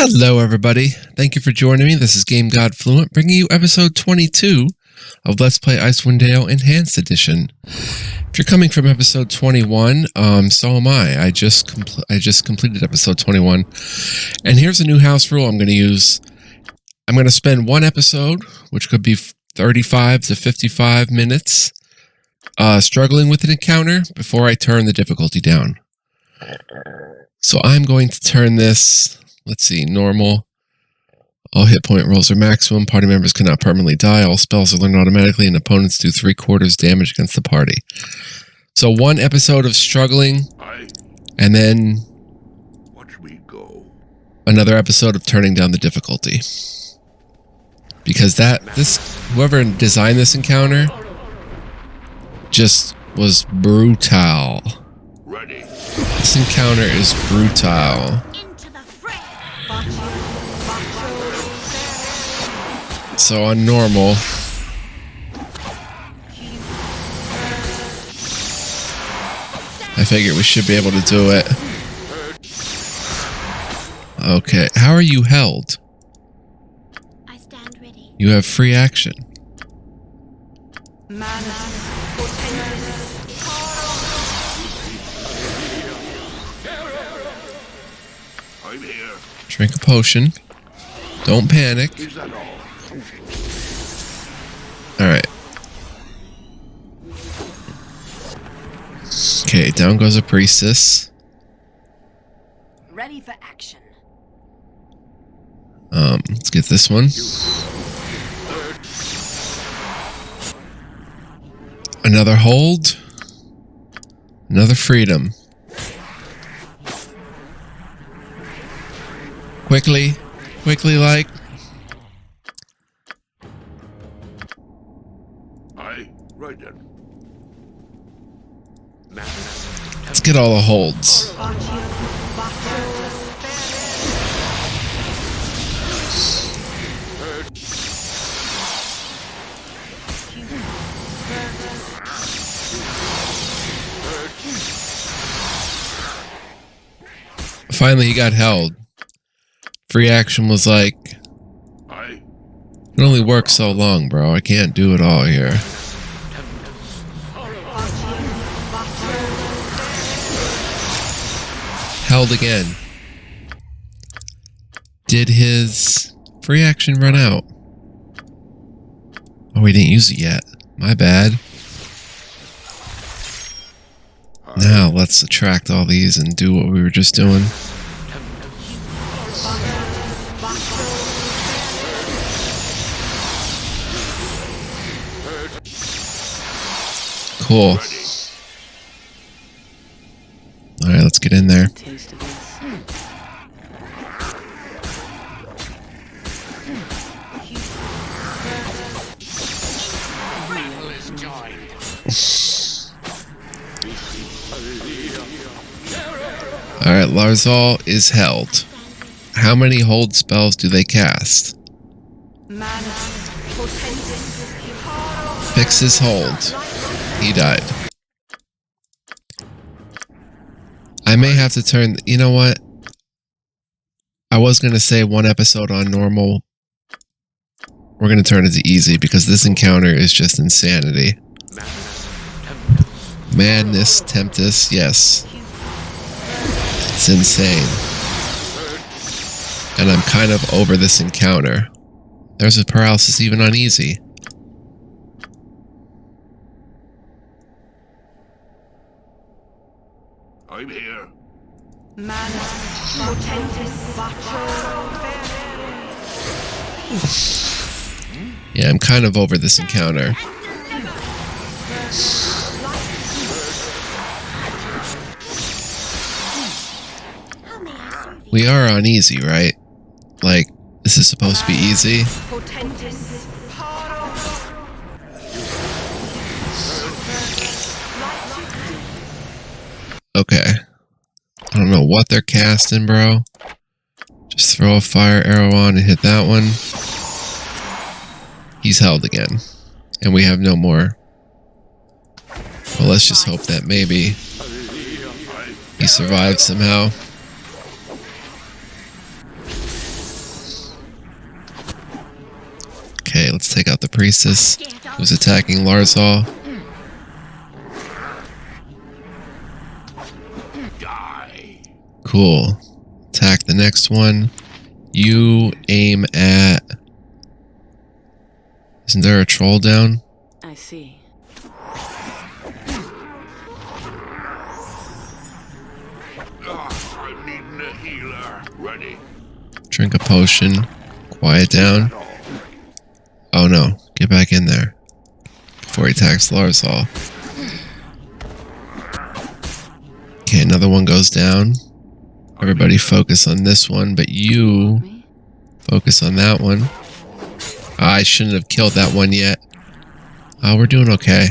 Hello, everybody. Thank you for joining me. This is Game God Fluent, bringing you episode 22 of Let's Play Icewind Dale Enhanced Edition. If you're coming from episode 21, so am I. I just completed episode 21. And here's a new house rule I'm going to use. I'm going to spend one episode, which could be 35 to 55 minutes, struggling with an encounter before I turn the difficulty down. So I'm going to turn this, let's see, normal. All hit point rolls are maximum. Party members cannot permanently die. All spells are learned automatically, and opponents do 3/4 damage against the party. So one episode of struggling, and then another episode of turning down the difficulty. Because whoever designed this encounter just was brutal. This encounter is brutal. So on normal, I figure we should be able to do it. Okay, how are you held? I stand ready. You have free action. I'm here. Drink a potion. Don't panic. Alright. Okay, down goes a priestess. Ready for action. Let's get this one. Another hold. Another freedom. Quickly, like. Right then. Let's get all the holds. Finally, he got held. Free action was like, it only works so long, bro. I can't do it all here. Held again. Did his free action run out? Oh, we didn't use it yet. My bad. Now let's subtract all these and do what we were just doing. Cool. Alright, let's get in there. Alright, Larzal is held. How many hold spells do they cast? Fix his hold. He died. I may have to turn... You know what? I was going to say one episode on normal. We're going to turn it to easy because this encounter is just insanity. Madness, Tempest, yes. It's insane. And I'm kind of over this encounter. There's a paralysis even on easy. I'm here. Yeah, I'm kind of over this encounter. We are on easy, right? Like, this is supposed to be easy. Okay. I don't know what they're casting, bro. Just throw a fire arrow on and hit that one. He's held again. And we have no more. Well, let's just hope that maybe he survives somehow. Let's take out the priestess who's attacking Larzal. Die. Cool. Attack the next one. You aim at... Isn't there a troll down? I see. I'm needing a healer. Ready. Drink a potion. Quiet down. Oh no. Get back in there. Before he attacks Larzal. Okay, another one goes down. Everybody focus on this one, but you focus on that one. I shouldn't have killed that one yet. Oh, we're doing okay.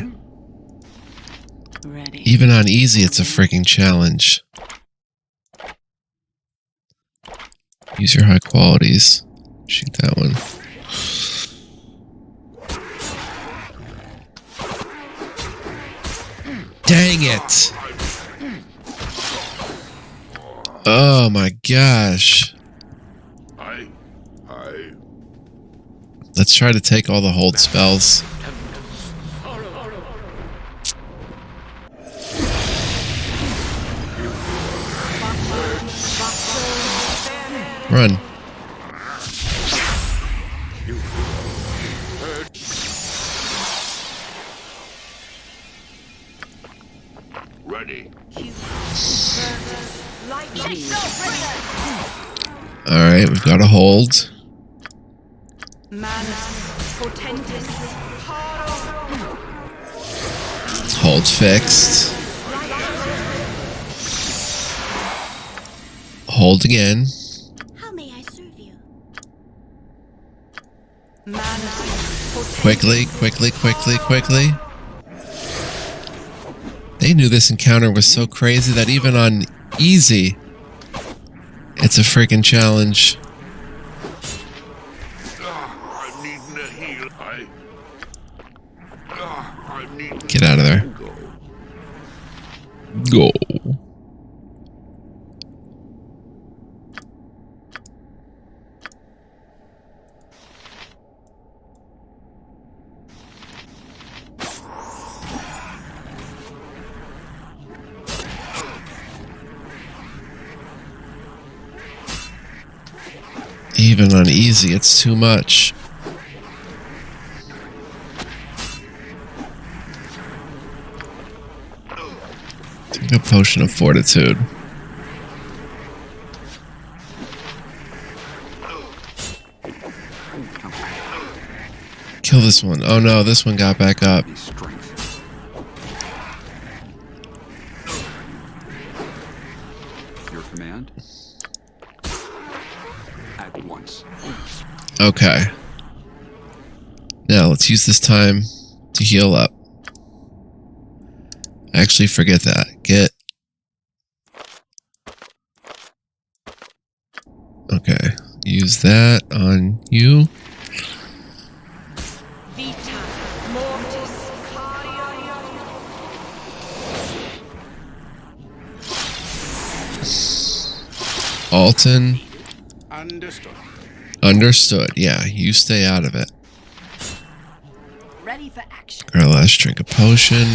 Ready. Even on easy, it's a freaking challenge. Use your high qualities. Shoot that one. Dang it! Oh my gosh. Let's try to take all the hold spells. Run. Ready. Alright, we've got a hold. Hold fixed. Hold again. How may I serve you? Quickly, quickly, quickly, quickly. They knew this encounter was so crazy that even on easy, it's a freaking challenge. I'm needing a heal. I'm needing. Get out of there. Go. Even on easy, it's too much. Take a potion of fortitude. Kill this one. Oh no, this one got back up. Your command. At once. Okay. Now let's use this time to heal up. Actually, forget that. Okay. Use that on you. Alton. Understood. Understood. Yeah, you stay out of it. Ready for action. Let's drink a potion.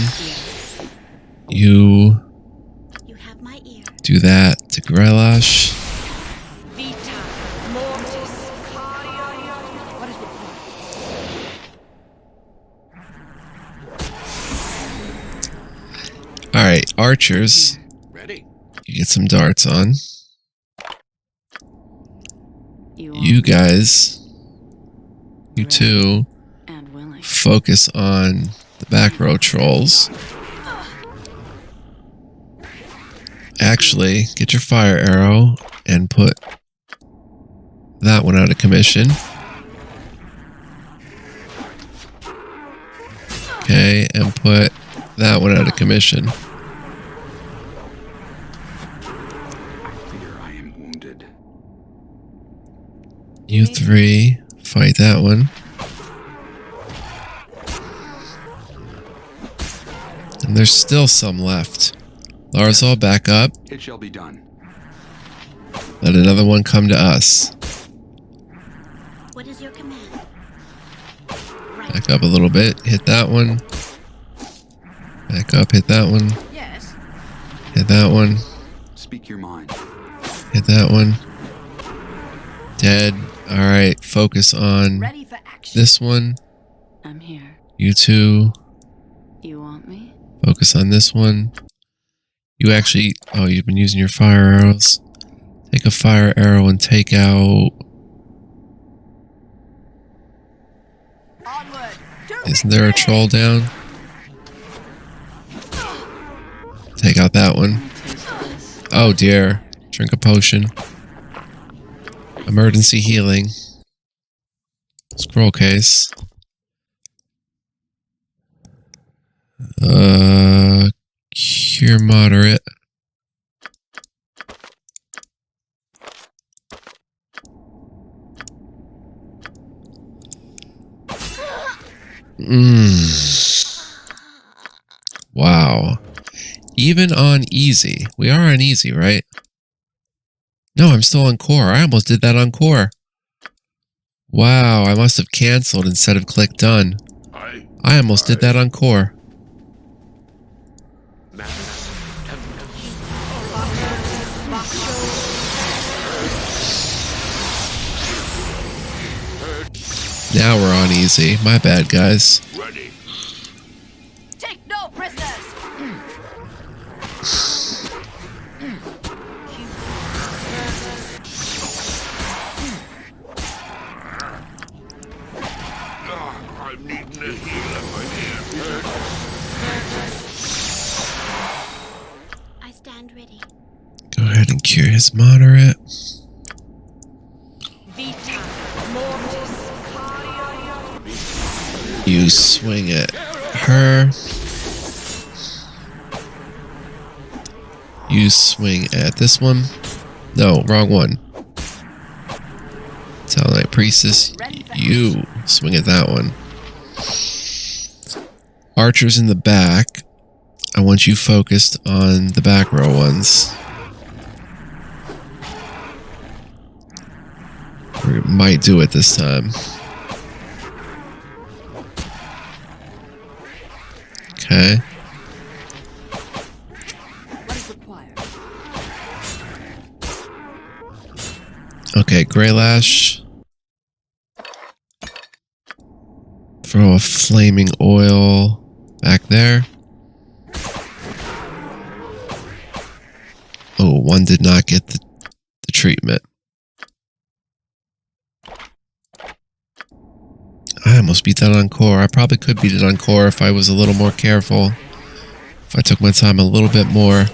You have my ear. do that to Grelosh. What is required? Alright, archers. Ready. You get some darts on. You guys, you two, and willing. focus on the back row trolls. Actually, get your fire arrow and put that one out of commission. Okay, and put that one out of commission. Fear I am wounded. You three, fight that one. And there's still some left. Larzal, back up. It shall be done. Let another one come to us. What is your command? Back up a little bit. Hit that one. Back up. Hit that one. Yes. Hit that one. Speak your mind. Hit that one. Dead. Alright, focus on Ready for action. this one. I'm here. You two. You want me? Focus on this one. You actually... Oh, you've been using your fire arrows. Take a fire arrow and take out... Onward. Isn't there a troll down? Take out that one. Oh dear. Drink a potion. Emergency healing. Scroll case. Cure moderate. Wow. Even on easy. We are on easy, right? No, I'm still on core. I almost did that on core. Wow, I must have canceled instead of click done. I almost did that on core. Now we're on easy. My bad, guys. Ready. Take no prisoners. I'm needing a healer, my dear. I stand ready. Go ahead and cure his moderate. You swing at her. You swing at this one. No, wrong one. Talonite Priestess. You swing at that one. Archers in the back. I want you focused on the back row ones. We might do it this time. Okay. What is required? Okay, Greylash. Throw a flaming oil back there. Oh, one did not get the treatment. I almost beat that on core. I probably could beat it on core if I was a little more careful. If I took my time a little bit more.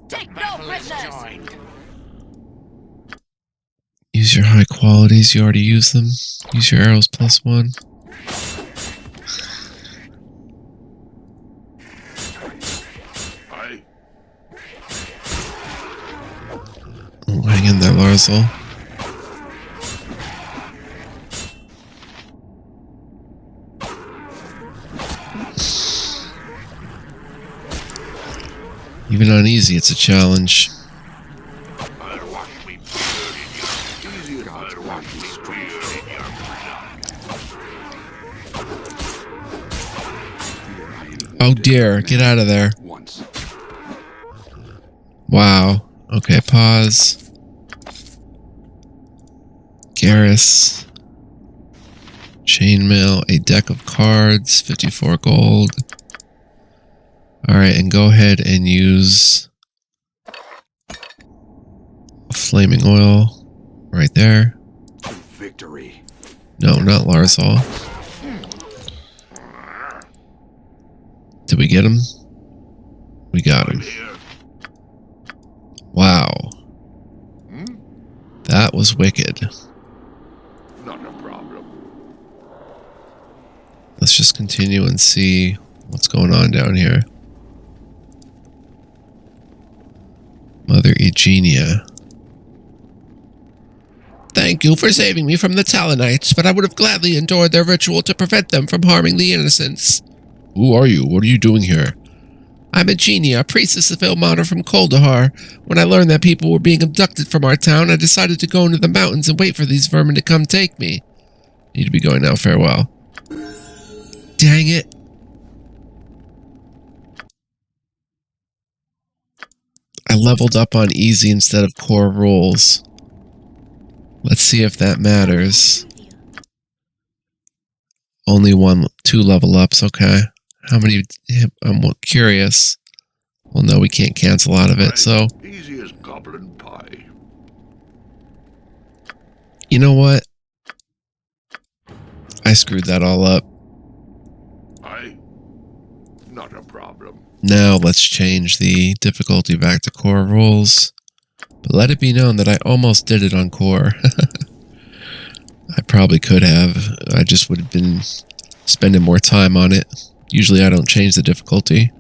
Take no prisoners. Use your high qualities. You already used them. Use your arrows +1. Oh, hang in there, Larzel. Even on easy, it's a challenge. I'll wash me beard in your I'll wash me beard in your blood. Oh dear, get out of there. Once. Wow. Okay, pause. Garrus. Chainmail, a deck of cards, 54 gold. Alright, and go ahead and use a flaming oil right there. To victory. No, not Larzal. Did we get him? We got him. Here. Wow. That was wicked. Not a problem. Let's just continue and see what's going on down here. Mother Eugenia. Thank you for saving me from the Talonites, but I would have gladly endured their ritual to prevent them from harming the innocents. Who are you? What are you doing here? I'm a genie, a priestess of Ilmater from Koldahar. When I learned that people were being abducted from our town, I decided to go into the mountains and wait for these vermin to come take me. Need to be going now, farewell. Dang it. I leveled up on easy instead of core rules. Let's see if that matters. Only 2 level ups, okay. How many? I'm curious. Well, no, we can't cancel out of it, so. Easy as goblin pie. You know what? I screwed that all up. Not a problem. Now let's change the difficulty back to core rules. But let it be known that I almost did it on core. I probably could have. I just would have been spending more time on it. Usually I don't change the difficulty.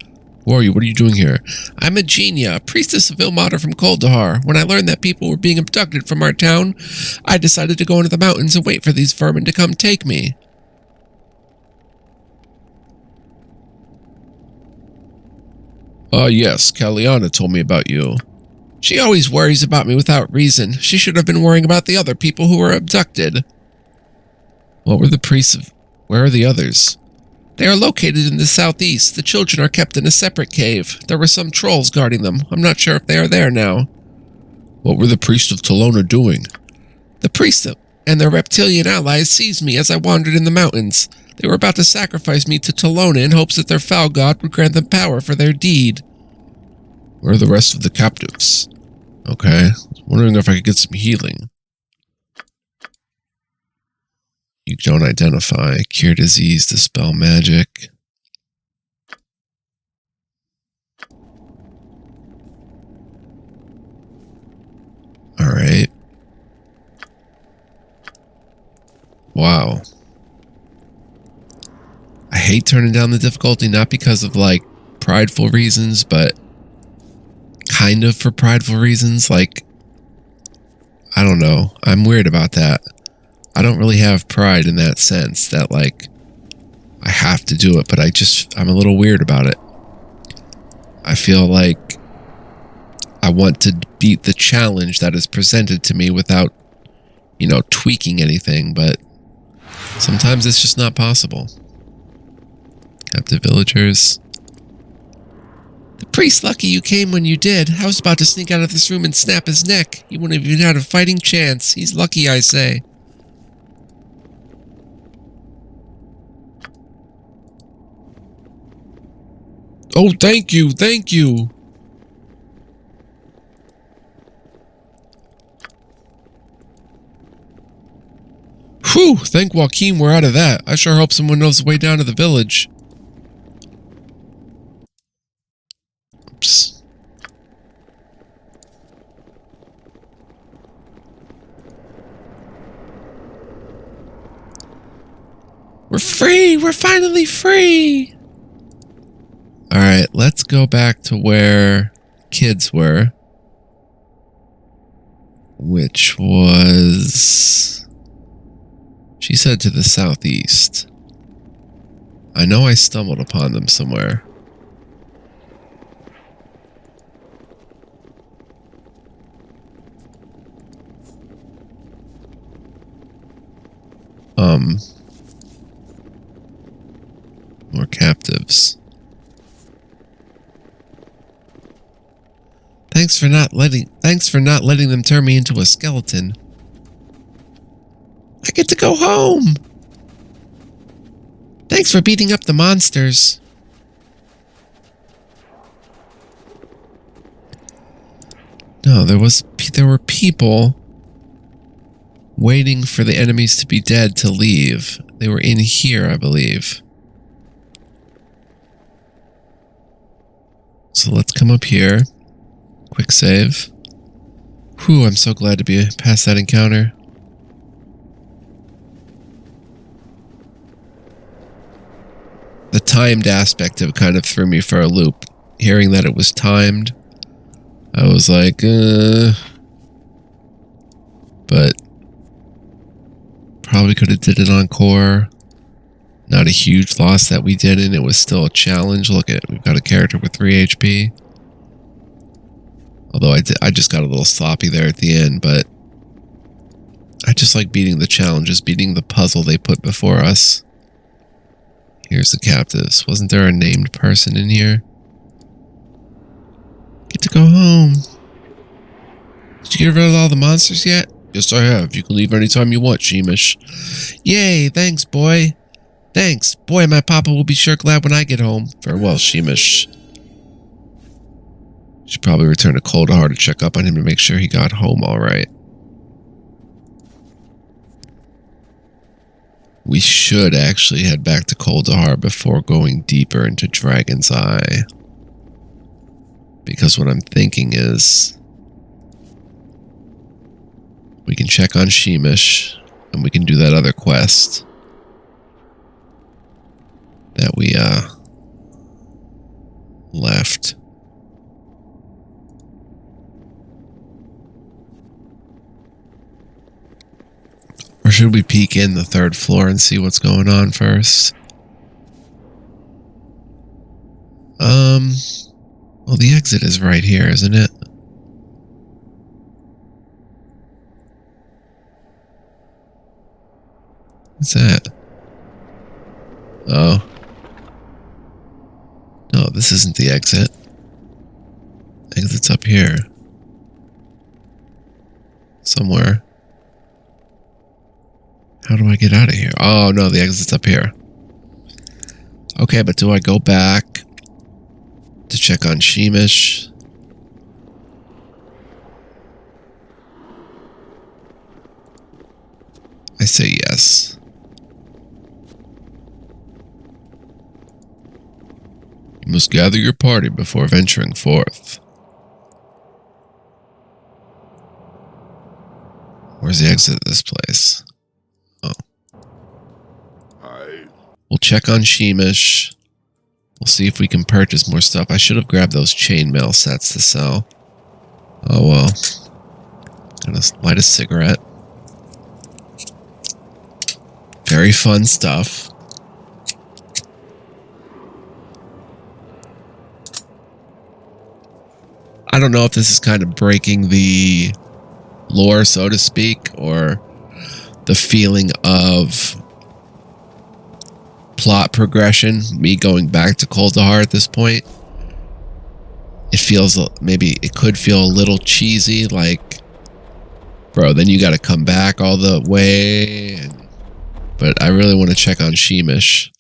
Who are you? What are you doing here? I'm a Genia, a priestess of Ilmater from Koldahar. When I learned that people were being abducted from our town, I decided to go into the mountains and wait for these vermin to come take me. Yes, Kaliana told me about you. She always worries about me without reason. She should have been worrying about the other people who were abducted. What were the priests of... Where are the others? They are located in the southeast. The children are kept in a separate cave. There were some trolls guarding them. I'm not sure if they are there now. What were the priests of Talona doing? The priests and their reptilian allies seized me as I wandered in the mountains. They were about to sacrifice me to Talona in hopes that their foul god would grant them power for their deed. Where are the rest of the captives? Okay. Wondering if I could get some healing. You don't identify. Cure disease, dispel magic. Alright. Wow. I hate turning down the difficulty, not because of, like, prideful reasons, but kind of for prideful reasons. Like, I don't know. I'm weird about that. I don't really have pride in that sense that, like, I have to do it, but I'm a little weird about it. I feel like I want to beat the challenge that is presented to me without, you know, tweaking anything, but sometimes it's just not possible. Captive villagers. The priest, lucky you came when you did. I was about to sneak out of this room and snap his neck. He wouldn't have even had a fighting chance. He's lucky, I say. Oh, thank you, thank you. Whew, thank Joaquin we're out of that. I sure hope someone knows the way down to the village. Oops. We're free! We're finally free! Alright, let's go back to where kids were. Which was... She said to the southeast. I know I stumbled upon them somewhere. More captives. Thanks for not letting them turn me into a skeleton. I get to go home. Thanks for beating up the monsters. No, there were people waiting for the enemies to be dead to leave. They were in here, I believe. So let's come up here. Quick save. Whew, I'm so glad to be past that encounter. The timed aspect of it kind of threw me for a loop. Hearing that it was timed, I was like, But probably could have did it on core. Not a huge loss that we did, and it was still a challenge. Look at, we've got a character with 3 HP. Although I just got a little sloppy there at the end, but I just like beating the challenges, beating the puzzle they put before us. Here's the captives. Wasn't there a named person in here? Get to go home. Did you get rid of all the monsters yet? Yes, I have. You can leave anytime you want, Sheemish. Yay, thanks, boy. Thanks. Boy, my papa will be sure glad when I get home. Farewell, Sheemish. Should probably return to Coldahar to check up on him to make sure he got home all right. We should actually head back to Coldahar before going deeper into Dragon's Eye. Because what I'm thinking is we can check on Sheemish and we can do that other quest that we left. Or should we peek in the 3rd floor and see what's going on first? Well, the exit is right here, isn't it? What's that? Oh. No, this isn't the exit. Exit's up here. Somewhere. How do I get out of here? Oh, no, the exit's up here. Okay, but do I go back to check on Sheemish? I say yes. You must gather your party before venturing forth. Where's the exit of this place? We'll check on Sheemish. We'll see if we can purchase more stuff. I should have grabbed those chainmail sets to sell. Oh well. Gonna light a cigarette. Very fun stuff. I don't know if this is kind of breaking the lore, so to speak, or the feeling of plot progression, me going back to Coldahar at this point. It feels, maybe it could feel a little cheesy, like, bro, then you gotta come back all the way. But I really want to check on Sheemish.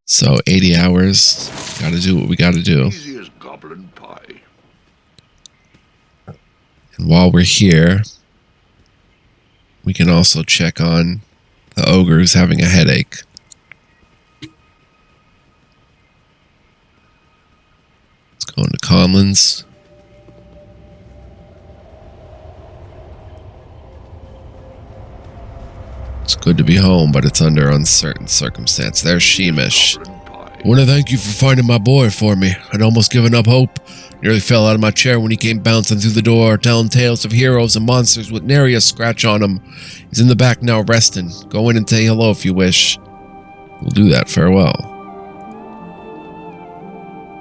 So 80 hours, gotta do what we gotta do. Easy as goblin pie. And while we're here, we can also check on the ogre who's having a headache. Going to Conlon's. It's good to be home, but it's under uncertain circumstance. There's Sheemish. I want to thank you for finding my boy for me. I'd almost given up hope. Nearly fell out of my chair when he came bouncing through the door, telling tales of heroes and monsters with nary a scratch on him. He's in the back now resting. Go in and say hello if you wish. We'll do that. Farewell.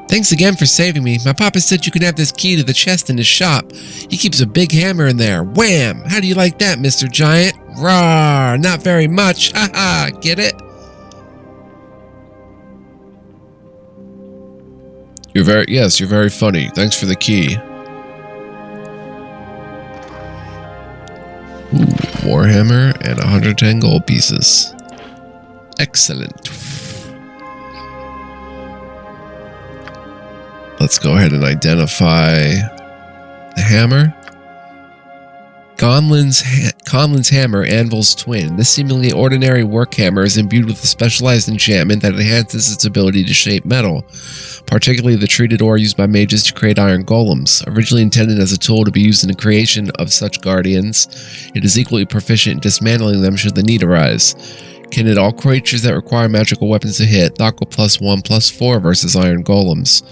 Thanks again for saving me. My papa said you can have this key to the chest in his shop. He keeps a big hammer in there. Wham! How do you like that, Mr. Giant? Rawr! Not very much. Ha ha! Get it? You're very funny. Thanks for the key. Ooh, Warhammer and 110 gold pieces. Excellent. Let's go ahead and identify the hammer. Conlon's hammer, Anvil's twin. This seemingly ordinary work hammer is imbued with a specialized enchantment that enhances its ability to shape metal, particularly the treated ore used by mages to create iron golems. Originally intended as a tool to be used in the creation of such guardians, it is equally proficient in dismantling them should the need arise. Can hit all creatures that require magical weapons to hit. Thako +1/+4 versus iron golems.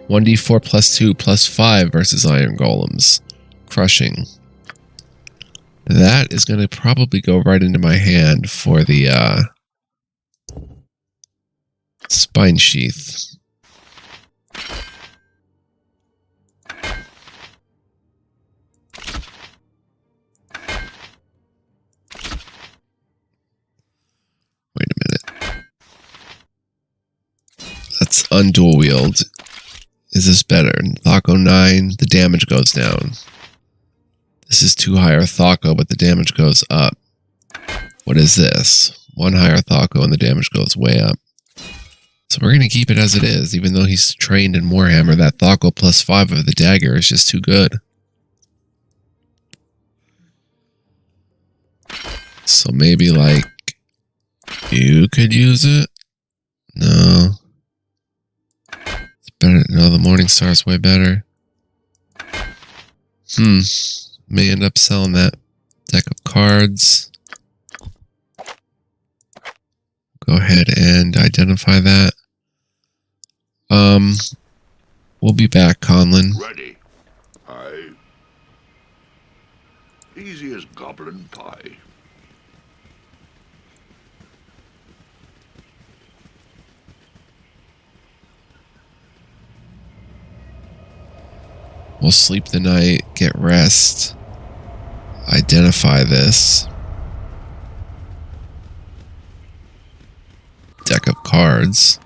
1d4 +2 +5 versus iron golems. Crushing. That is going to probably go right into my hand for the Spine sheath. Wait a minute. That's undual wield. Is this better? Thaco 9, the damage goes down. This is 2 higher Thaco, but the damage goes up. What is this? 1 higher Thaco and the damage goes way up. So we're going to keep it as it is, even though he's trained in Warhammer. That Thaco plus 5 of the dagger is just too good. So maybe, like, you could use it? No. It's better. No, the Morning Star's way better. May end up selling that deck of cards. Go ahead and identify that. We'll be back, Conlon. Ready. Aye. Easy as goblin pie. We'll sleep the night, get rest, identify this deck of cards.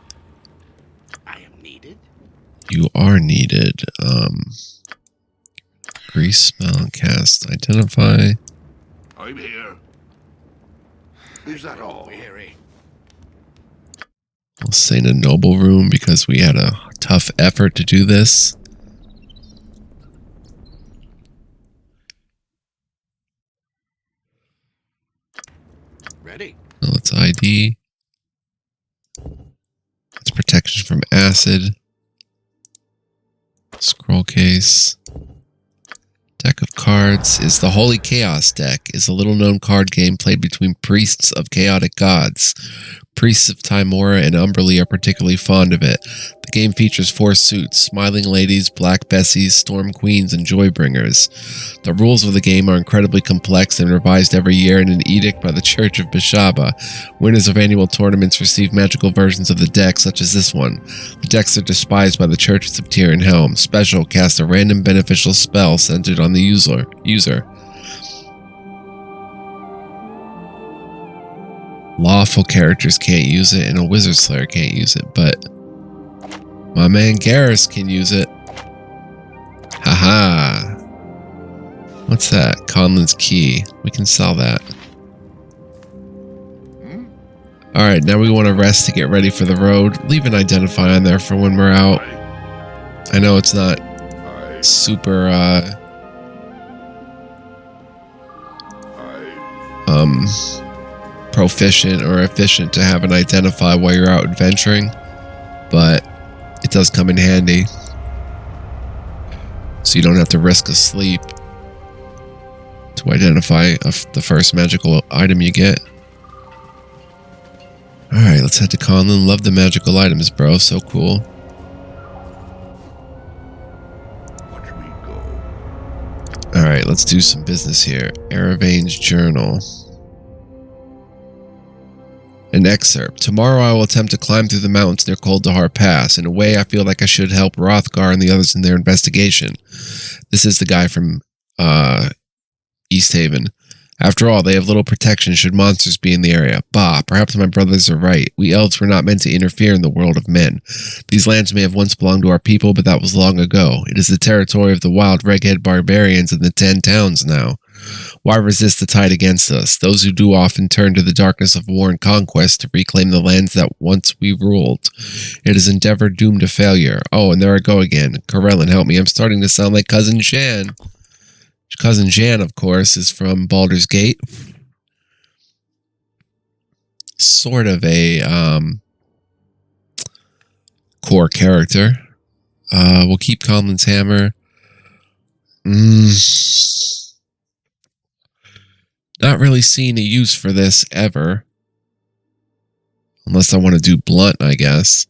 I am needed. You are needed. Grease smell, cast, identify. I'm here. Is that all? Weary. We'll stay in a noble room because we had a tough effort to do this. Ready. Now let's ID. It's protection from acid. Scroll case. Deck of cards is the Holy Chaos deck. Is a little-known card game played between priests of chaotic gods. Priests of Timora and Umberlee are particularly fond of it. The game features 4 suits: Smiling Ladies, Black Bessies, Storm Queens, and Joybringers. The rules of the game are incredibly complex and revised every year in an edict by the Church of Bishaba. Winners of annual tournaments receive magical versions of the deck, such as this one. The decks are despised by the Churches of Tyr and Helm. Special, cast a random beneficial spell centered on the user. Lawful characters can't use it, and a Wizard Slayer can't use it, but my man Garrus can use it. Haha. What's that? Conlon's key. We can sell that. Alright, now we want to rest to get ready for the road. Leave an identify on there for when we're out. I know it's not super, proficient or efficient to have an identify while you're out adventuring, but it does come in handy. So you don't have to risk a sleep to identify the first magical item you get. Alright, let's head to Conlon. Love the magical items, bro. So cool. Watch me go. Alright, let's do some business here. Eravain's journal. An excerpt. Tomorrow I will attempt to climb through the mountains near Coldahar Pass. In a way, I feel like I should help Hrothgar and the others in their investigation. This is the guy from East Haven. After all, they have little protection should monsters be in the area. Bah, perhaps my brothers are right. We elves were not meant to interfere in the world of men. These lands may have once belonged to our people, but that was long ago. It is the territory of the wild red-head barbarians in the 10 towns now. Why resist the tide against us? Those who do often turn to the darkness of war and conquest to reclaim the lands that once we ruled. It is endeavor doomed to failure. Oh, and there I go again. Corellin, help me. I'm starting to sound like Cousin Shan. Cousin Jan, of course, is from Baldur's Gate. Sort of a core character. We'll keep Conlon's hammer. Not really seeing a use for this ever. Unless I want to do blunt, I guess.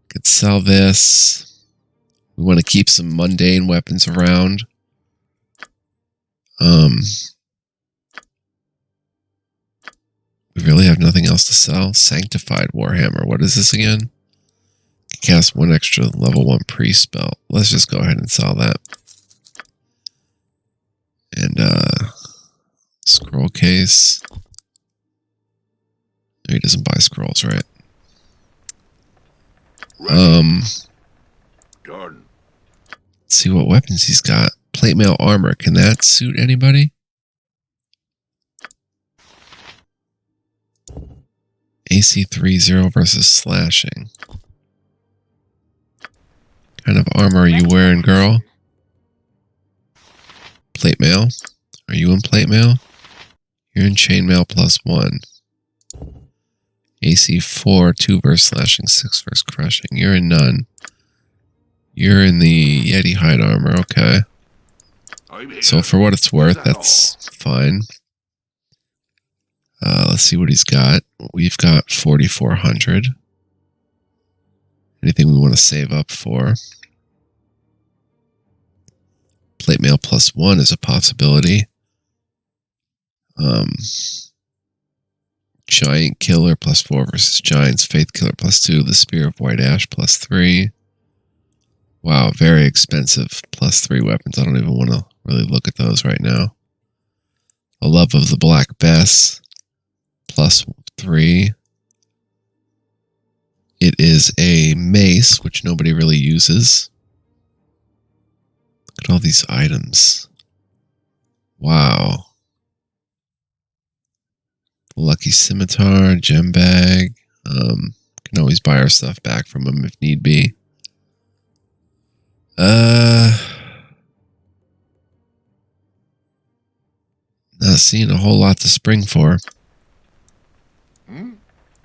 Could sell this. We want to keep some mundane weapons around. We really have nothing else to sell. Sanctified Warhammer. What is this again? Cast 1 extra level 1 pre-spell. Let's just go ahead and sell that. And scroll case. He doesn't buy scrolls, right? Done. Let's see what weapons he's got. Plate mail armor. Can that suit anybody? AC 3-0 versus slashing. What kind of armor are you wearing, girl? Plate mail. Are you in plate mail? You're in chainmail +1. AC 4, 2 versus slashing, 6 versus crushing. You're in none. You're in the Yeti hide armor, okay. So for what it's worth, that's fine. Let's see what he's got. We've got 4,400. Anything we want to save up for? Plate mail +1 is a possibility. Giant killer +4 versus giants. Faith killer +2. The spear of white ash +3. Wow, very expensive +3 weapons. I don't even want to really look at those right now. A love of the black bess +3. It is a mace, which nobody really uses. Look at all these items. Wow. Lucky scimitar, gem bag. Can always buy our stuff back from him if need be. Not seeing a whole lot to spring for.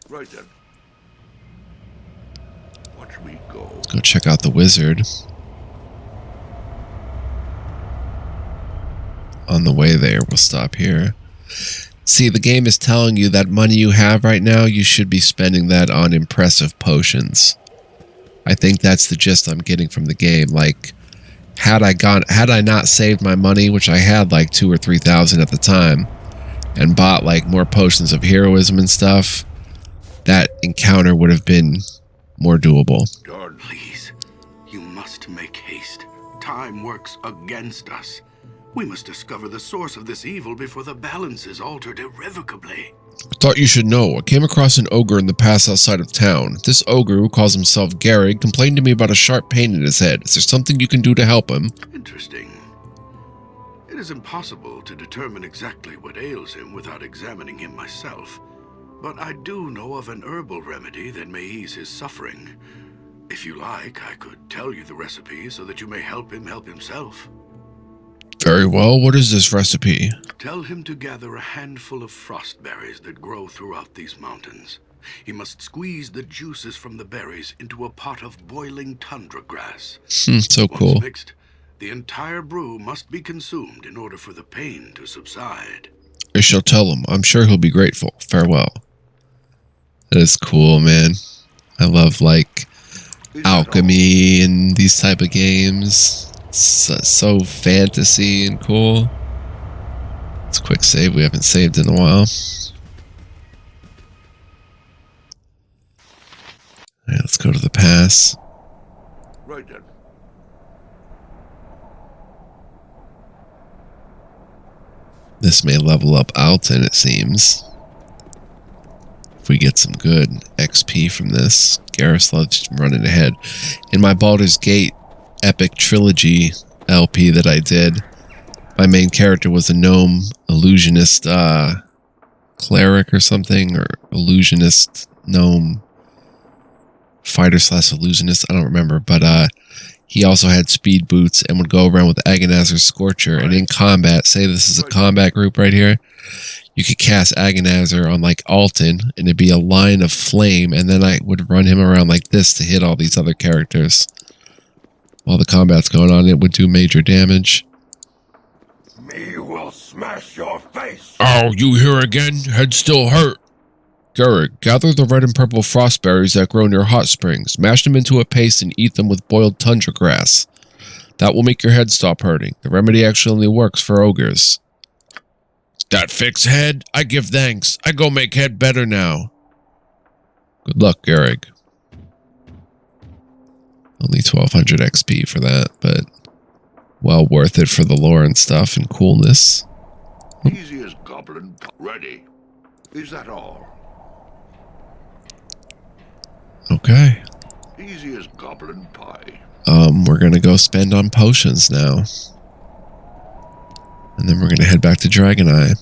Right then. Watch me go. Let's go check out the wizard. On the way there, we'll stop here. See, the game is telling you that money you have right now, you should be spending that on impressive potions. I think that's the gist I'm getting from the game. Like, had I not saved my money, which I had like 2,000 or 3,000 at the time, and bought like more potions of heroism and stuff, that encounter would have been more doable. Done. Please, you must make haste. Time works against us. We must discover the source of this evil before the balance is altered irrevocably. I thought you should know. I came across an ogre in the pass outside of town. This ogre, who calls himself Garrig, complained to me about a sharp pain in his head. Is there something you can do to help him? Interesting. It is impossible to determine exactly what ails him without examining him myself. But I do know of an herbal remedy that may ease his suffering. If you like, I could tell you the recipe so that you may help him help himself. Very well. What is this recipe? Tell him to gather a handful of frost berries that grow throughout these mountains. He must squeeze the juices from the berries into a pot of boiling tundra grass. So cool. Once mixed, the entire brew must be consumed in order for the pain to subside. I shall tell him. I'm sure he'll be grateful. Farewell. That is cool, man. I love, like, alchemy and these type of games. So fantasy and cool. It's a quick save. We haven't saved in a while. Alright, let's go to the pass. Right then. This may level up Alton, it seems. If we get some good XP from this. Gareth's running ahead. In my Baldur's Gate Epic Trilogy LP that I did, my main character was a gnome illusionist cleric or something, or illusionist gnome fighter / illusionist, I don't remember, but he also had speed boots and would go around with Agonazer's Scorcher, and in combat, say this is a combat group right here, you could cast Agonazer on like Alton, and it'd be a line of flame, and then I would run him around like this to hit all these other characters. While the combat's going on, it would do major damage. Me will smash your face. Oh, you here again? Head still hurt. Garrig, gather the red and purple frost berries that grow near hot springs. Mash them into a paste and eat them with boiled tundra grass. That will make your head stop hurting. The remedy actually only works for ogres. That fix head? I give thanks. I go make head better now. Good luck, Garrig. Only 1200 XP for that, but well worth it for the lore and stuff and coolness. Easy as goblin. Ready. Is that all? Okay. Easy as goblin pie. We're gonna go spend on potions now. And then we're gonna head back to Dragon Eye.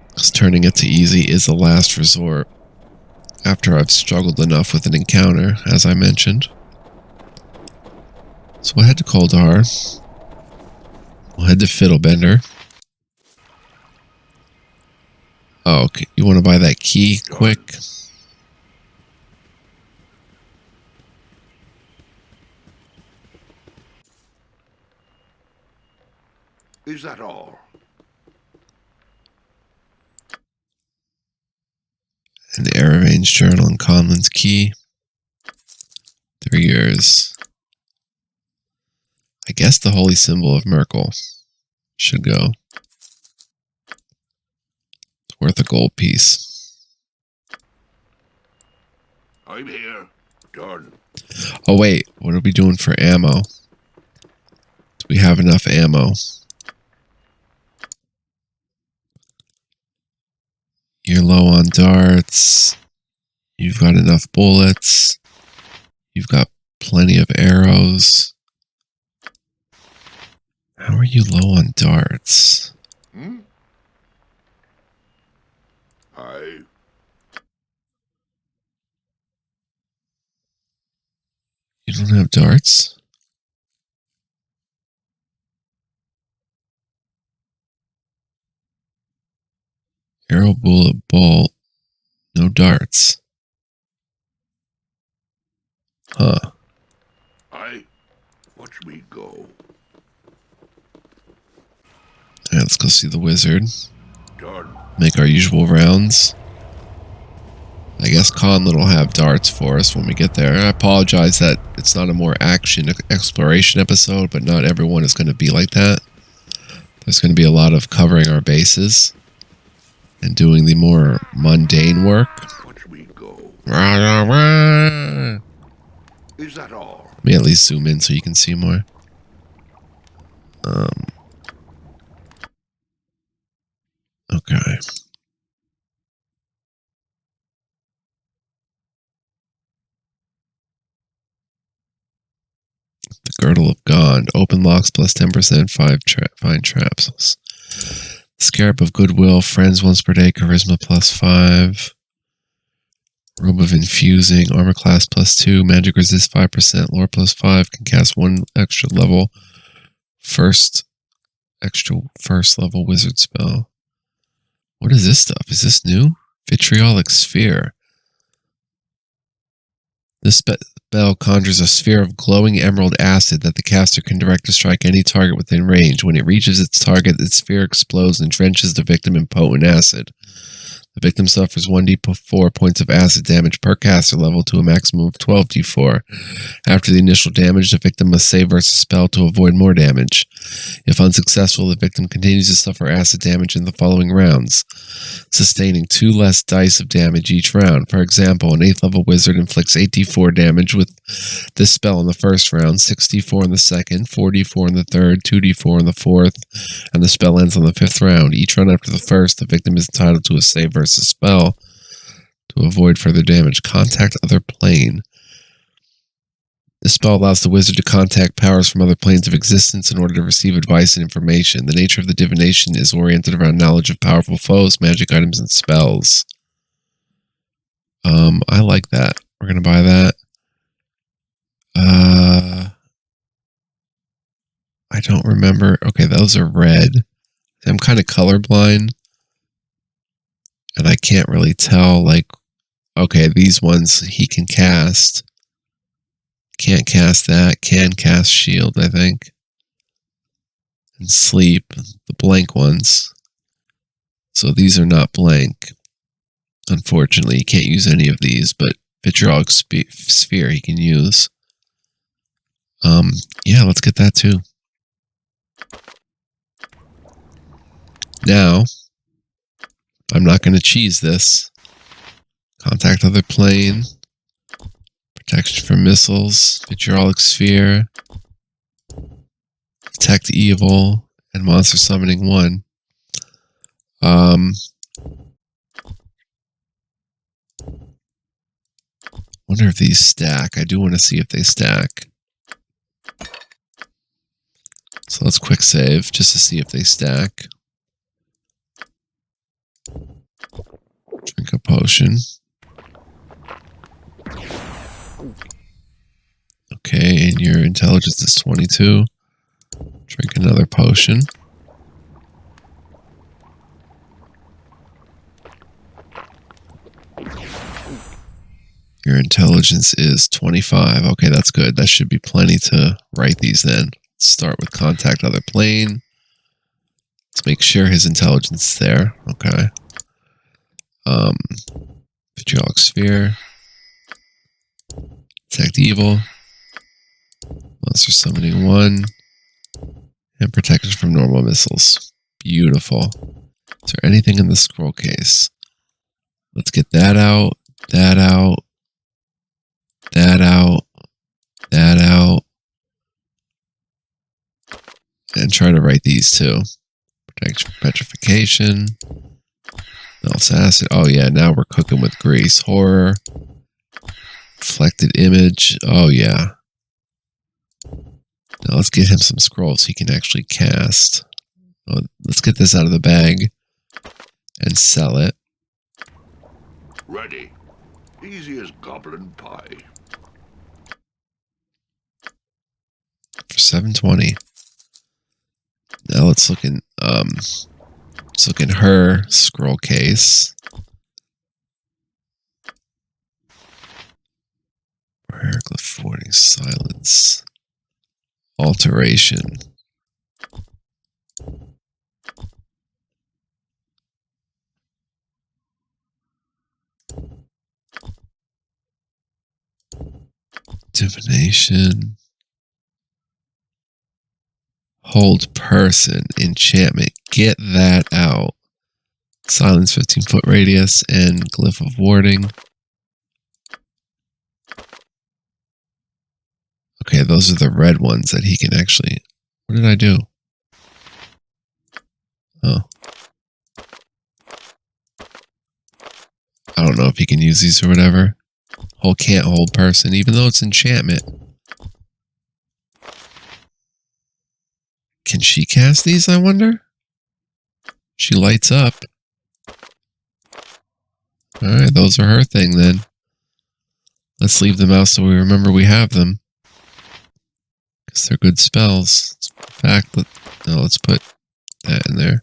Because turning it to easy is the last resort. After I've struggled enough with an encounter, as I mentioned. So we'll head to Koldar. We'll head to Fiddlebender. Oh, okay. You want to buy that key quick? Is that all? And the Aravan's journal and Conlan's key. 3 years. I guess the holy symbol of Merkel should go. It's worth a gold piece. I'm here. Done. Oh wait, what are we doing for ammo? Do we have enough ammo? You're low on darts. You've got enough bullets. You've got plenty of arrows. How are you low on darts? Hmm? You don't have darts? Arrow, bullet, bolt. No darts. Huh. Watch me go. Alright, let's go see the wizard. Done. Make our usual rounds. I guess Conlan will have darts for us when we get there. I apologize that it's not a more action exploration episode, but not everyone is going to be like that. There's going to be a lot of covering our bases and doing the more mundane work. Watch me go. Rah, rah, rah. Is that all? Let me at least zoom in so you can see more. Okay. The Girdle of Gond. Open locks plus 10%. Find traps. Scarab of Goodwill. Friends once per day. Charisma plus 5. Robe of Infusing. Armor class plus 2. Magic resist 5%. Lore plus 5. Can cast 1 extra level. First level wizard spell. What is this stuff? Is this new? Vitriolic Sphere. This spell conjures a sphere of glowing emerald acid that the caster can direct to strike any target within range. When it reaches its target, the sphere explodes and drenches the victim in potent acid. The victim suffers 1d4 points of acid damage per caster level to a maximum of 12d4. After the initial damage, the victim must save versus spell to avoid more damage. If unsuccessful, the victim continues to suffer acid damage in the following rounds, sustaining 2 less dice of damage each round. For example, an 8th level wizard inflicts 8d4 damage with this spell in the first round, 6d4 in the second, 4d4 in the third, 2d4 in the fourth, and the spell ends on the 5th round. Each round after the first, the victim is entitled to a save versus spell to avoid further damage. Contact other plane. This spell allows the wizard to contact powers from other planes of existence in order to receive advice and information. The nature of the divination is oriented around knowledge of powerful foes, magic items, and spells. I like that. We're going to buy that. I don't remember. Okay, those are red. I'm kind of colorblind. And I can't really tell, like, okay, these ones he can cast. Can't cast that. Can cast shield, I think. And sleep, the blank ones. So these are not blank. Unfortunately, you can't use any of these, but Vitriolic Sphere he can use. Yeah, let's get that too. Now, I'm not going to cheese this. Contact other plane. Protection from missiles. Vitriolic sphere. Detect evil. And monster summoning 1. Wonder if these stack. I do want to see if they stack. So let's quick save just to see if they stack. Drink a potion. Okay, and your intelligence is 22. Drink another potion. Your intelligence is 25. Okay, that's good. That should be plenty to write these then. Let's start with contact other plane. Let's make sure his intelligence is there. Okay. Vitriolic sphere. Detect evil. Monster summoning 1. And protection from normal missiles. Beautiful. Is there anything in the scroll case? Let's get that out. That out. That out. That out. And try to write these too. Protection from petrification. Melts acid. Oh yeah, now we're cooking with grease. Horror. Reflected image. Oh yeah. Now let's get him some scrolls he can actually cast. Oh, let's get this out of the bag and sell it. Ready. Easy as goblin pie. For 720. Now let's look in her scroll case. Hieroglyph warning, silence, alteration. Divination. Hold person. Enchantment. Get that out. Silence 15-foot radius and glyph of warding. Okay, those are the red ones that he can actually... What did I do? Oh. I don't know if he can use these or whatever. Can't hold person, even though it's enchantment. Can she cast these, I wonder? She lights up. Alright, those are her thing then. Let's leave them out so we remember we have them. Because they're good spells. Let's put that in there.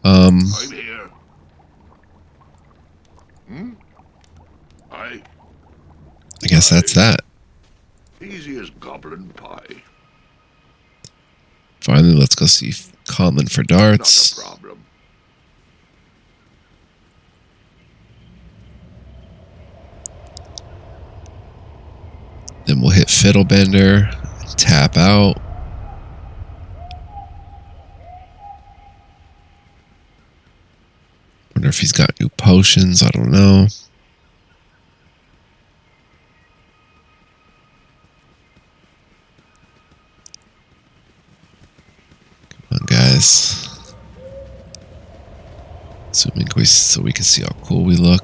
I'm here. I guess that's that. Easy as goblin pie. Finally, let's go see Conlon for darts. Not a problem. Then we'll hit Fiddlebender, tap out. Wonder if he's got new potions. I don't know. Come on, guys. Zooming so we can see how cool we look.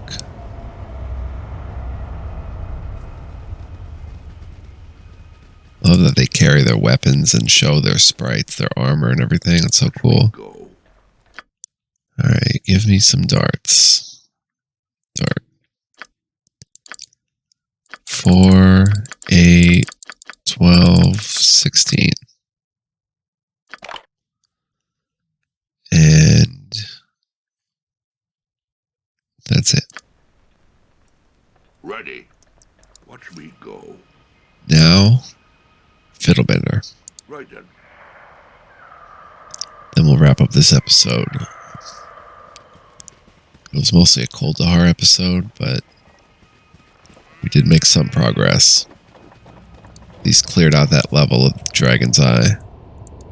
Love that they carry their weapons and show their sprites, their armor and everything. It's so cool. Alright, give me some darts. Dart. 4, 8, 12, 16. And that's it. Ready. Watch me go. Now, Fiddlebender. Right then. Then we'll wrap up this episode. It was mostly a Coldahar episode, but we did make some progress. At least cleared out that level of Dragon's Eye.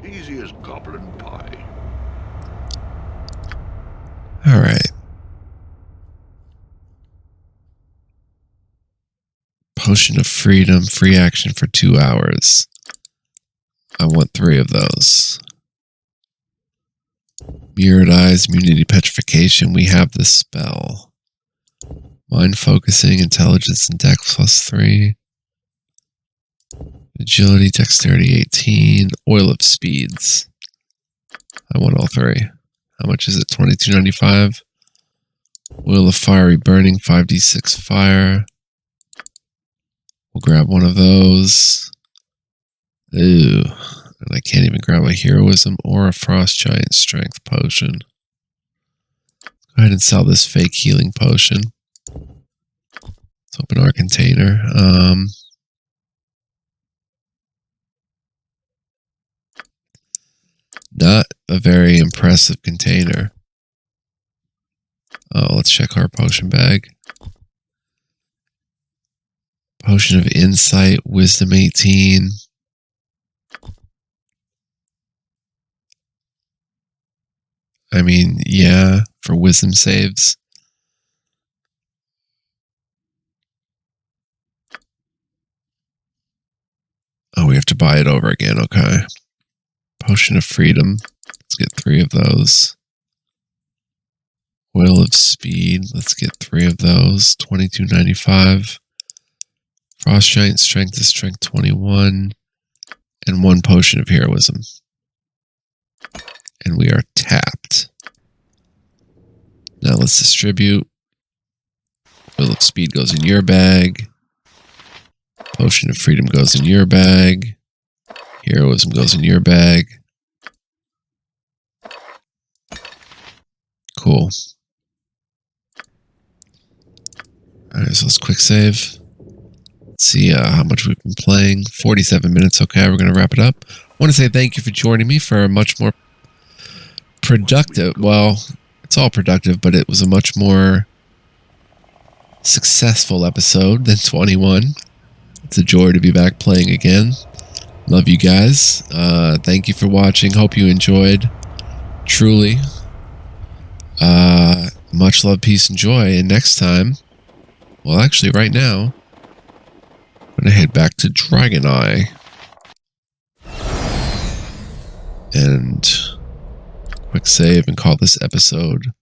Easy as goblin pie. All right. Potion of Freedom, free action for 2 hours. I want 3 of those. Mirrored Eyes, Immunity Petrification. We have the spell. Mind Focusing, Intelligence, and Dex +3. Agility, Dexterity 18. Oil of Speeds. I want all 3. How much is it? $22.95. Oil of Fiery Burning, 5d6 fire. We'll grab one of those. Ooh. And I can't even grab a Heroism or a Frost Giant Strength potion. Go ahead and sell this fake healing potion. Let's open our container. Not a very impressive container. Oh, let's check our potion bag. Potion of Insight, Wisdom 18. I mean, yeah, for wisdom saves. Oh, we have to buy it over again. Okay. Potion of Freedom. Let's get 3 of those. Oil of Speed. Let's get 3 of those. $22.95. Frost Giant Strength is Strength 21. And 1 Potion of Heroism. And we are tapped. Now let's distribute. Oil of Speed goes in your bag. Potion of Freedom goes in your bag. Heroism goes in your bag. Cool. Alright, so let's quick save. Let's see how much we've been playing. 47 minutes. Okay, we're going to wrap it up. I want to say thank you for joining me for a much more productive, well, it's all productive, but it was a much more successful episode than 21. It's a joy to be back playing again. Love you guys. Thank you for watching. Hope you enjoyed. Truly. Much love, peace, and joy. And next time, well, actually right now, I'm going to head back to Dragon Eye. And quick save and call this episode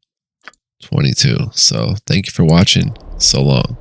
22. So thank you for watching. So long.